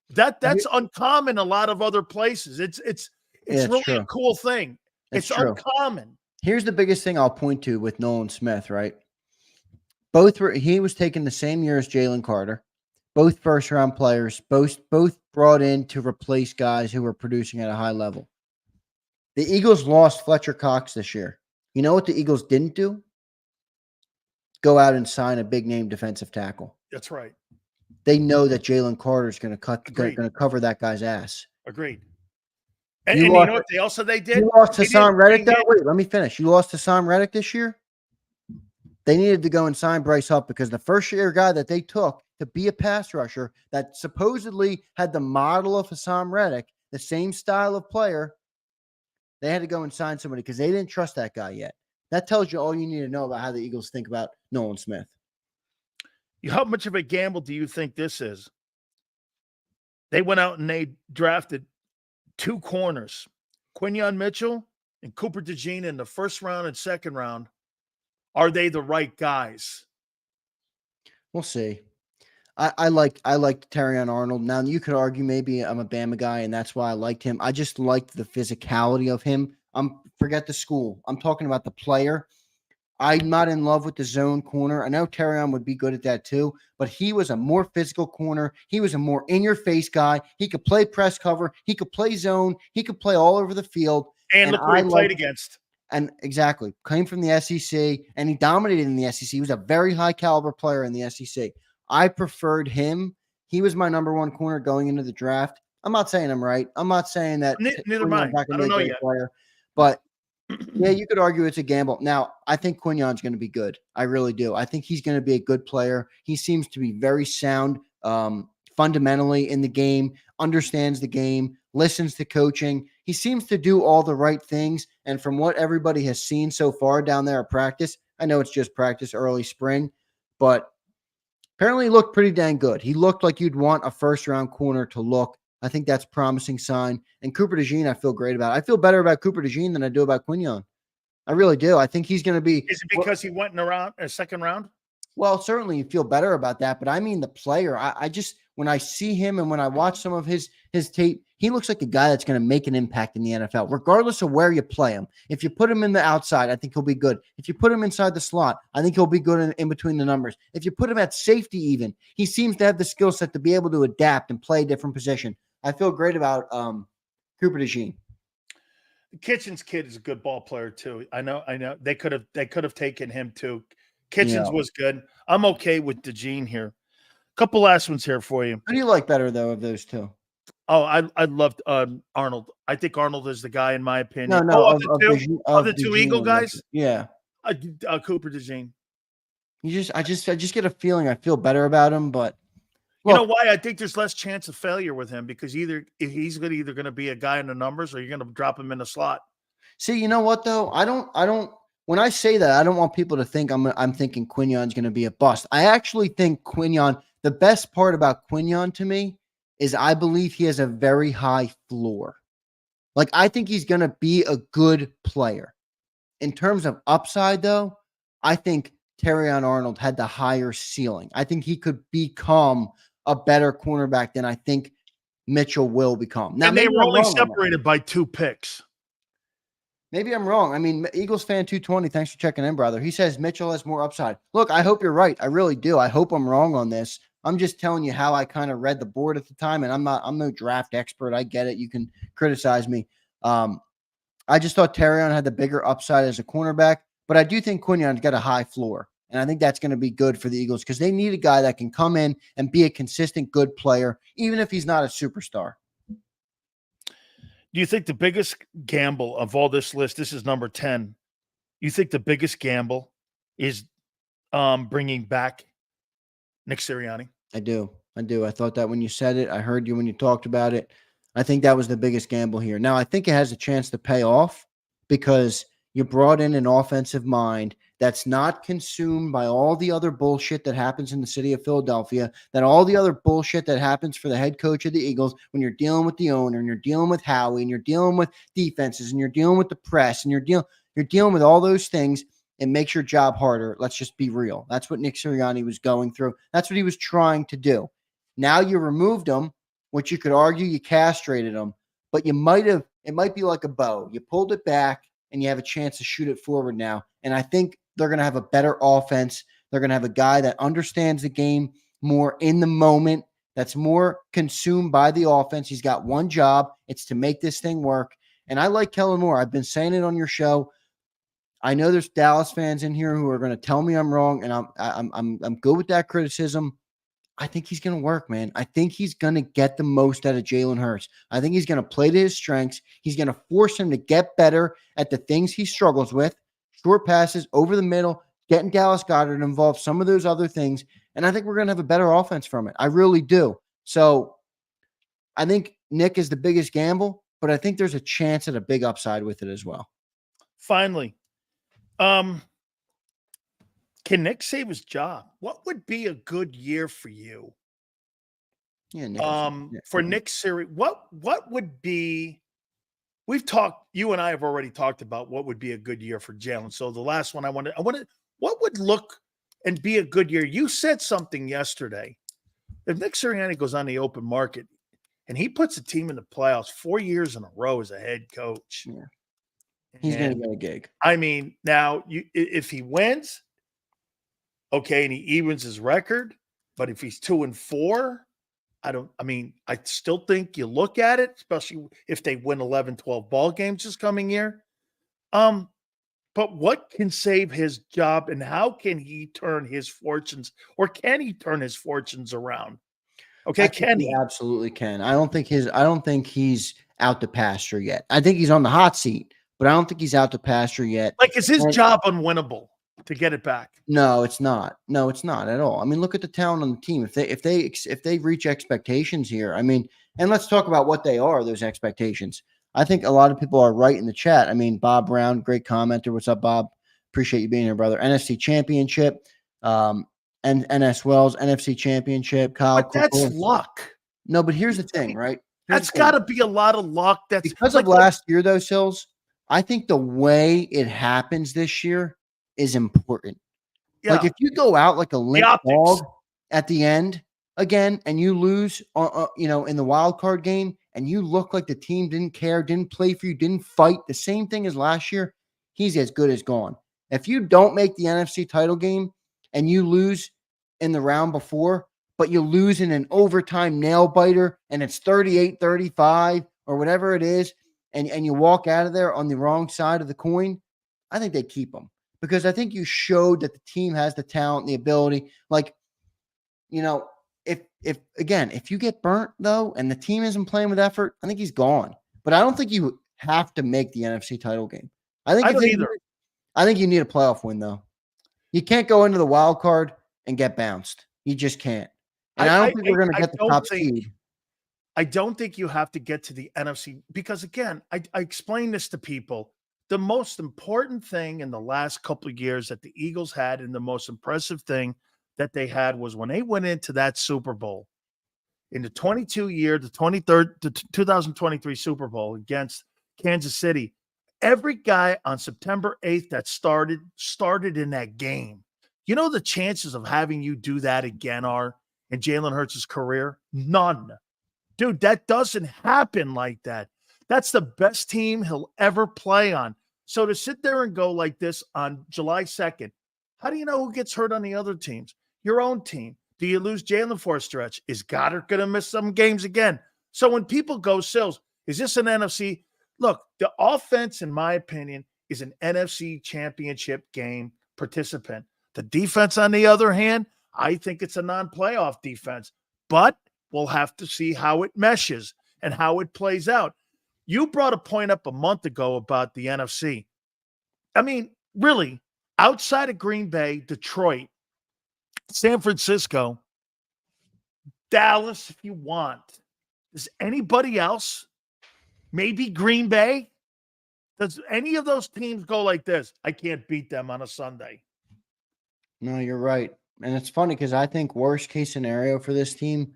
That's uncommon a lot of other places. It's really true. a cool thing. It's true. uncommon. Here's the biggest thing I'll point to with Nolan Smith, right? He was taken the same year as Jalen Carter. Both first-round players, both brought in to replace guys who were producing at a high level. The Eagles lost Fletcher Cox this year. You know what the Eagles didn't do? Go out and sign a big-name defensive tackle. That's right. They know that Jalen Carter is going to cover that guy's ass. Agreed. And you know what they did? You lost Hassan Reddick. Wait, let me finish. You lost Hassan Reddick this year. They needed to go and sign Bryce Huff, because the first-year guy that they took to be a pass rusher that supposedly had the model of Hassan Reddick, the same style of player, they had to go and sign somebody because they didn't trust that guy yet. That tells you all you need to know about how the Eagles think about Nolan Smith. How much of a gamble do you think this is? They went out and they drafted 2 corners, Quinyon Mitchell and Cooper DeJean, in the first round and second round. Are they the right guys? We'll see. I like Terrion Arnold. Now, you could argue maybe I'm a Bama guy and that's why I liked him. I just liked the physicality of him. Forget the school. I'm talking about the player. I'm not in love with the zone corner. I know Terrion would be good at that too, but he was a more physical corner. He was a more in-your-face guy. He could play press cover. He could play zone. He could play all over the field. And look who he played against. And exactly. Came from the SEC, and he dominated in the SEC. He was a very high-caliber player in the SEC. I preferred him. He was my number 1 corner going into the draft. I'm not saying I'm right. I'm not saying that. Neither am I. I don't know yet. Player, but yeah, you could argue it's a gamble. Now, I think Quinyon's going to be good. I really do. I think he's going to be a good player. He seems to be very sound fundamentally in the game, understands the game, listens to coaching. He seems to do all the right things. And from what everybody has seen so far down there at practice, I know it's just practice, early spring, but apparently he looked pretty dang good. He looked like you'd want a first-round corner to look. I think that's a promising sign. And Cooper DeJean, I feel great about. I feel better about Cooper DeJean than I do about Quinyon. I really do. I think he's going to be. Is it because he went in a second round? Well, certainly you feel better about that, but I mean the player. I just, when I see him and when I watch some of his tape, he looks like a guy that's going to make an impact in the NFL, regardless of where you play him. If you put him in the outside, I think he'll be good. If you put him inside the slot, I think he'll be good in between the numbers. If you put him at safety even, he seems to have the skill set to be able to adapt and play a different position. I feel great about Cooper DeJean. Kitchens kid is a good ball player too. I know. They could have taken him too. Kitchens was good. I'm okay with DeJean here. Couple last ones here for you. Who do you like better though of those two? Oh, I loved Arnold. I think Arnold is the guy in my opinion. No, of the two Eagle guys. Yeah, Cooper DeJean. I just get a feeling I feel better about him, but. You know why? I think there's less chance of failure with him because he's either going to be a guy in the numbers or you're going to drop him in the slot. See, you know what though? I don't. When I say that, I don't want people to think I'm thinking Quinyon's going to be a bust. I actually think Quinyon. The best part about Quinyon to me is I believe he has a very high floor. Like I think he's going to be a good player. In terms of upside, though, I think Terrion Arnold had the higher ceiling. I think he could become a better cornerback than I think Mitchell will become. Now, and they were only separated by 2 picks. Maybe I'm wrong. I mean, Eagles fan 220, thanks for checking in, brother. He says Mitchell has more upside. Look, I hope you're right. I really do. I hope I'm wrong on this. I'm just telling you how I kind of read the board at the time, and I'm no draft expert. I get it. You can criticize me. I just thought Terrion had the bigger upside as a cornerback, but I do think Quinyon's got a high floor. And I think that's going to be good for the Eagles because they need a guy that can come in and be a consistent good player, even if he's not a superstar. Do you think the biggest gamble of all this list, this is number 10, you think the biggest gamble is bringing back Nick Sirianni? I do. I do. I thought that when you said it, I heard you when you talked about it. I think that was the biggest gamble here. Now, I think it has a chance to pay off because you brought in an offensive mind that's not consumed by all the other bullshit that happens in the city of Philadelphia, that all the other bullshit that happens for the head coach of the Eagles when you're dealing with the owner and you're dealing with Howie and you're dealing with defenses and you're dealing with the press and you're dealing with all those things. It makes your job harder. Let's just be real. That's what Nick Sirianni was going through. That's what he was trying to do. Now you removed him, which you could argue you castrated him, but it might be like a bow. You pulled it back and you have a chance to shoot it forward now. And I think they're going to have a better offense. They're going to have a guy that understands the game more in the moment, that's more consumed by the offense. He's got one job. It's to make this thing work. And I like Kellen Moore. I've been saying it on your show. I know there's Dallas fans in here who are going to tell me I'm wrong, and I'm good with that criticism. I think he's going to work, man. I think he's going to get the most out of Jalen Hurts. I think he's going to play to his strengths. He's going to force him to get better at the things he struggles with, short passes, over the middle, getting Dallas Goedert involved, some of those other things. And I think we're going to have a better offense from it. I really do. So I think Nick is the biggest gamble, but I think there's a chance at a big upside with it as well. Finally, can Nick save his job? What would be a good year for you? Yeah, Nick for Nick Siri, what would be? We've talked. You and I have already talked about what would be a good year for Jalen. So the last one I wanted. What would look and be a good year? You said something yesterday. If Nick Sirianni goes on the open market and he puts a team in the playoffs 4 years in a row as a head coach, yeah, he's going to get a gig. I mean, now if he wins. Okay, and he evens his record, but if he's 2-4, I still think you look at it, especially if they win 11, 12 ball games this coming year. But what can save his job and how can he turn his fortunes, or can he turn his fortunes around? Okay, can he? Absolutely can. I don't think he's out to pasture yet. I think he's on the hot seat, but I don't think he's out to pasture yet. Like, is his job unwinnable to get it back? No, it's not. No, it's not at all. I mean, look at the talent on the team. If they reach expectations here, I mean, and let's talk about what they are, those expectations. I think a lot of people are right in the chat. I mean, Bob Brown, great commenter. What's up, Bob? Appreciate you being here, brother. NFC Championship, and NS Wells, NFC Championship. Kyle, but that's luck. No, but here's the thing, right? That's got to be a lot of luck. That's because of last year, though, Sills. I think the way it happens this year is important. Yeah. Like if you go out like a limp dog at the end again and you lose, in the wild card game and you look like the team didn't care, didn't play for you, didn't fight, the same thing as last year, he's as good as gone. If you don't make the NFC title game and you lose in the round before, but you lose in an overtime nail biter and it's 38-35 or whatever it is, and you walk out of there on the wrong side of the coin, I think they keep them. Because I think you showed that the team has the talent, the ability. Like, if you get burnt though, and the team isn't playing with effort, I think he's gone. But I don't think you have to make the NFC title game. I think you need a playoff win though. You can't go into the wild card and get bounced. You just can't. And I don't think we're going to get the top seed. I don't think you have to get to the NFC because, again, I explain this to people. The most important thing in the last couple of years that the Eagles had, and the most impressive thing that they had, was when they went into that Super Bowl in the 2023 Super Bowl against Kansas City. Every guy on September 8th that started in that game. You know the chances of having you do that again are in Jalen Hurts' career? None. Dude, that doesn't happen like that. That's the best team he'll ever play on. So to sit there and go like this on July 2nd, how do you know who gets hurt on the other teams? Your own team. Do you lose Jalen for a stretch? Is Goddard going to miss some games again? So when people go, Sills, is this an NFC? Look, the offense, in my opinion, is an NFC championship game participant. The defense, on the other hand, I think it's a non-playoff defense. But we'll have to see how it meshes and how it plays out. You brought a point up a month ago about the NFC. I mean, really, outside of Green Bay, Detroit, San Francisco, Dallas if you want. Does anybody else? Maybe Green Bay? Does any of those teams go like this? I can't beat them on a Sunday. No, you're right. And it's funny because I think worst case scenario for this team,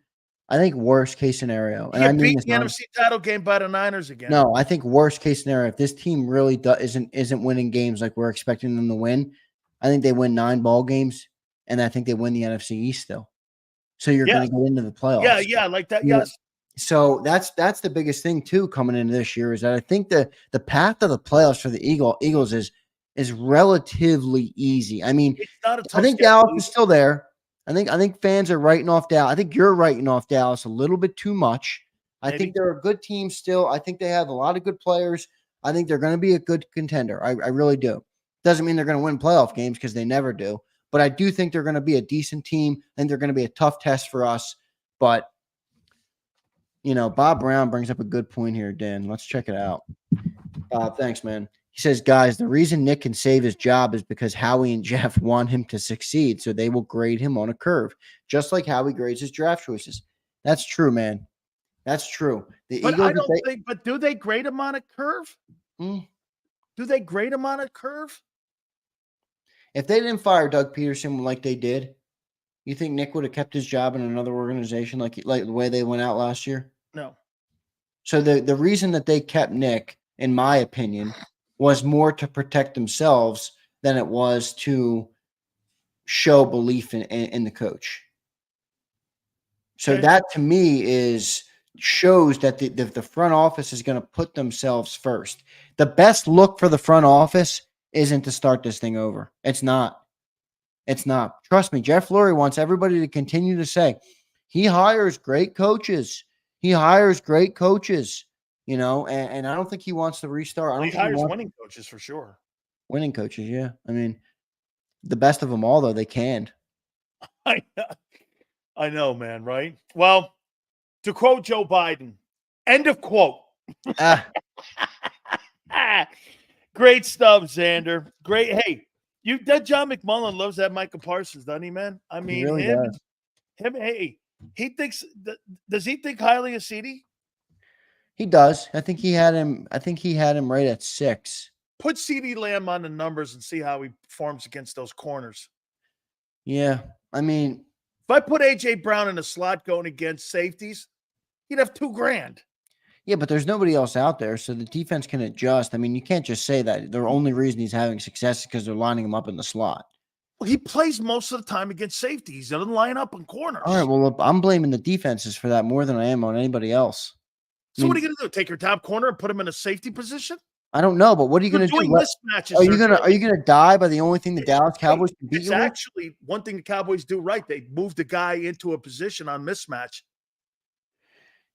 I think worst case scenario, and You I mean beat this the NFC title game by the Niners again. No, I think worst case scenario, if this team really isn't winning games like we're expecting them to win, I think they win 9 ball games, and I think they win the NFC East still. So you're going to get into the playoffs. Yeah, like that. Yeah. Yes. So that's the biggest thing too coming into this year is that I think the path of the playoffs for the Eagles is relatively easy. I mean, It's not a tough I think schedule. Dallas is still there. I think fans are writing off Dallas. I think you're writing off Dallas a little bit too much. I Maybe. think they're a good team still. I think they have a lot of good players. I think they're going to be a good contender. I really do. Doesn't mean they're going to win playoff games because they never do. But I do think they're going to be a decent team. I think they're going to be a tough test for us. But, Bob Brown brings up a good point here, Dan. Let's check it out. Thanks, man. He says, guys, the reason Nick can save his job is because Howie and Jeff want him to succeed, so they will grade him on a curve, just like Howie grades his draft choices. That's true, man. That's true. But do they grade him on a curve? Mm. Do they grade him on a curve? If they didn't fire Doug Peterson like they did, you think Nick would have kept his job in another organization like the way they went out last year? No. So the reason that they kept Nick, in my opinion, was more to protect themselves than it was to show belief in the coach. So that to me shows that the front office is going to put themselves first. The best look for the front office isn't to start this thing over. It's not. It's not. Trust me, Jeff Lurie wants everybody to continue to say he hires great coaches. He hires great coaches, and I don't think he wants to restart. I don't He think hires winning coaches for sure. Winning coaches, yeah. I mean, the best of them all, though, they canned. I know, man, right? Well, to quote Joe Biden, end of quote. Great stuff, Zander. Great. Hey, that John McMullen loves that Micah Parsons, doesn't he, man? I mean, he really does. Hey, he thinks. Does he think highly of CD? He does. I think he had him right at 6. Put CD Lamb on the numbers and see how he performs against those corners. Yeah, I mean, if I put AJ Brown in a slot going against safeties, he'd have $2,000. Yeah, but there's nobody else out there, so the defense can adjust. I mean, you can't just say that the only reason he's having success is because they're lining him up in the slot. Well, he plays most of the time against safeties. He doesn't line up in corners. All right, well, I'm blaming the defenses for that more than I am on anybody else. So what are you going to do? Take your top corner and put him in a safety position? I don't know, but what are you going to do? Mismatches. Are you going to die by the only thing the Dallas Cowboys can beat you with? It's actually one thing the Cowboys do right. They move the guy into a position on mismatch.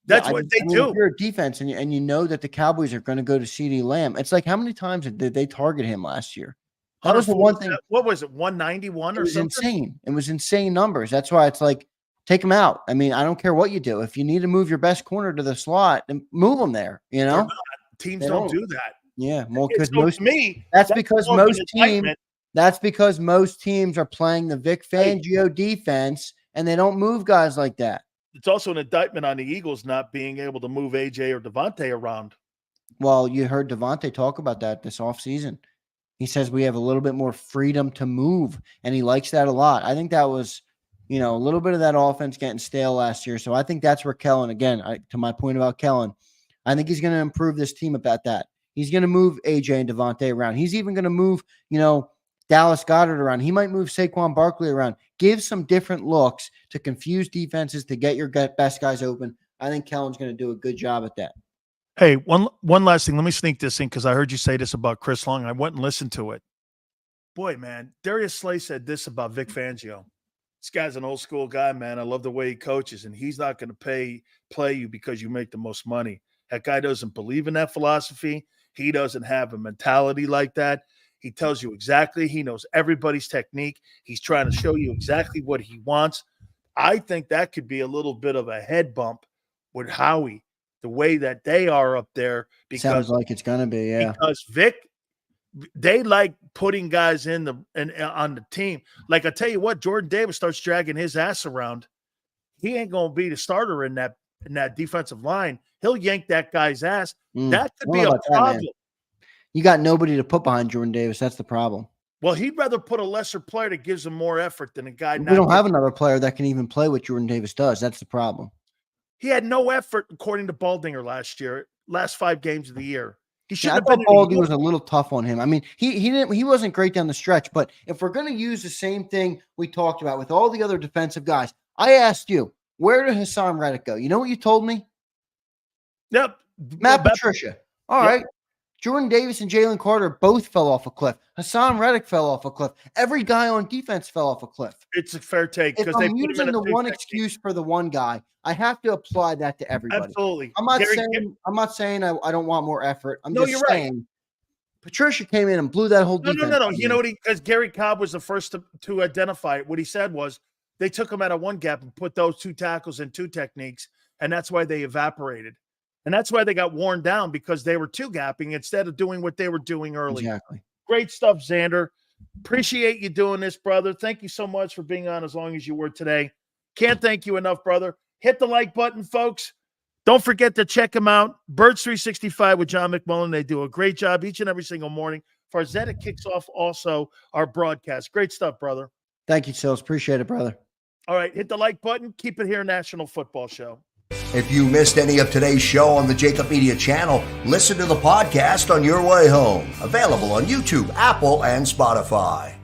That's what they do. If you're a defense and you know that the Cowboys are going to go to CD Lamb, it's like how many times did they target him last year? That was the one thing. What was it, 191 or something? It was insane. It was insane numbers. That's why it's like, take him out. I mean, I don't care what you do. If you need to move your best corner to the slot, then move him there. Teams don't do that. Yeah, well, because that's because most teams are playing the Vic Fangio defense, and they don't move guys like that. It's also an indictment on the Eagles not being able to move AJ or Devontae around. Well, you heard Devontae talk about that this offseason. He says we have a little bit more freedom to move, and he likes that a lot. I think that was, a little bit of that offense getting stale last year. So I think that's where Kellen, again, to my point about Kellen, I think he's going to improve this team about that. He's going to move AJ and Devontae around. He's even going to move, Dallas Goedert around. He might move Saquon Barkley around. Give some different looks to confuse defenses, to get your best guys open. I think Kellen's going to do a good job at that. Hey, one last thing. Let me sneak this in because I heard you say this about Chris Long. I went and listened to it. Boy, man, Darius Slay said this about Vic Fangio. This guy's an old school guy, man. I love the way he coaches, and he's not going to play you because you make the most money. That guy doesn't believe in that philosophy. He doesn't have a mentality like that. He tells you exactly. He knows everybody's technique. He's trying to show you exactly what he wants. I think that could be a little bit of a head bump with Howie, the way that they are up there. Because, sounds like it's going to be, yeah. Because Vic, they like putting guys on the team. Like I tell you what, Jordan Davis starts dragging his ass around. he ain't going to be the starter in that defensive line. He'll yank that guy's ass. That could be a problem. You got nobody to put behind Jordan Davis. That's the problem. Well, he'd rather put a lesser player that gives him more effort than a guy. We don't have another player that can even play what Jordan Davis does. That's the problem. He had no effort, according to Baldinger last 5 games of the year. He should have been. been. Baldy was a little tough on him. I mean, he wasn't great down the stretch. But if we're going to use the same thing we talked about with all the other defensive guys, I asked you, where did Hassan Reddick go? You know what you told me? Yep. Matt Patricia. All right. Jordan Davis and Jalen Carter both fell off a cliff. Hassan Reddick fell off a cliff. Every guy on defense fell off a cliff. It's a fair take. If I'm using the one excuse for the one guy, I have to apply that to everybody. Absolutely. I'm not saying I don't want more effort. I'm just saying Patricia came in and blew that whole defense. No. You know what? Because Gary Cobb was the first to identify it. What he said was they took him out of one gap and put those 2 tackles in 2 techniques, and that's why they evaporated. And that's why they got worn down, because they were 2-gapping instead of doing what they were doing early. Exactly. Great stuff, Zander. Appreciate you doing this, brother. Thank you so much for being on as long as you were today. Can't thank you enough, brother. Hit the like button, folks. Don't forget to check them out. Birds 365 with John McMullen. They do a great job each and every single morning. Farzetta kicks off also our broadcast. Great stuff, brother. Thank you, Sills. Appreciate it, brother. All right. Hit the like button. Keep it here, National Football Show. If you missed any of today's show on the JAKIB Media channel, listen to the podcast on your way home. Available on YouTube, Apple, and Spotify.